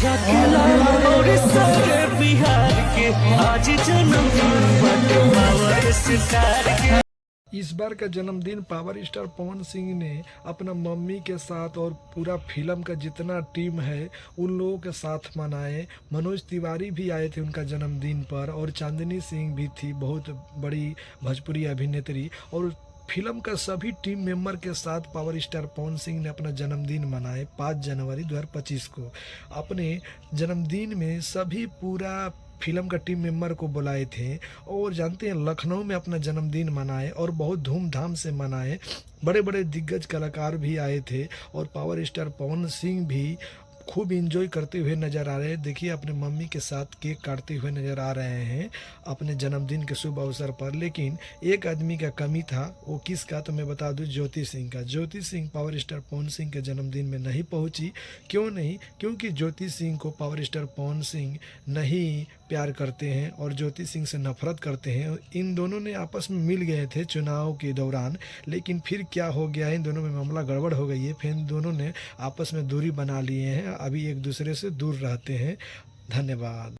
रखेला और सारे बिहार के आज जन्मदिन बाटे पावर स्टार के। इस बार का जन्मदिन पावर स्टार पवन सिंह ने अपना मम्मी के साथ और पूरा फिल्म का जितना टीम है उन लोगों के साथ मनाए। मनोज तिवारी भी आए थे उनका जन्मदिन पर और चांदनी सिंह भी थी, बहुत बड़ी भोजपुरी अभिनेत्री। और फिल्म का सभी टीम मेंबर के साथ पावर स्टार पवन सिंह ने अपना जन्मदिन मनाए 5 जनवरी 2025 को। अपने जन्मदिन में सभी पूरा फिल्म का टीम मेंबर को बुलाए थे और जानते हैं लखनऊ में अपना जन्मदिन मनाए और बहुत धूमधाम से मनाए। बड़े बड़े दिग्गज कलाकार भी आए थे और पावर स्टार पवन सिंह भी खूब इंजॉय करते हुए नज़र आ रहे हैं। देखिए अपने मम्मी के साथ केक काटते हुए नज़र आ रहे हैं अपने जन्मदिन के शुभ अवसर पर। लेकिन एक आदमी का कमी था, वो किसका तो मैं बता दूं, ज्योति सिंह का। ज्योति सिंह पावर स्टार पवन सिंह के जन्मदिन में नहीं पहुंची। क्यों नहीं? क्योंकि ज्योति सिंह को पावर स्टार पवन सिंह नहीं प्यार करते हैं और ज्योति सिंह से नफरत करते हैं। इन दोनों ने आपस में मिल गए थे चुनाव के दौरान, लेकिन फिर क्या हो गया है, इन दोनों में मामला गड़बड़ हो गई है। फिर इन दोनों ने आपस में दूरी बना लिए हैं, अभी एक दूसरे से दूर रहते हैं। धन्यवाद।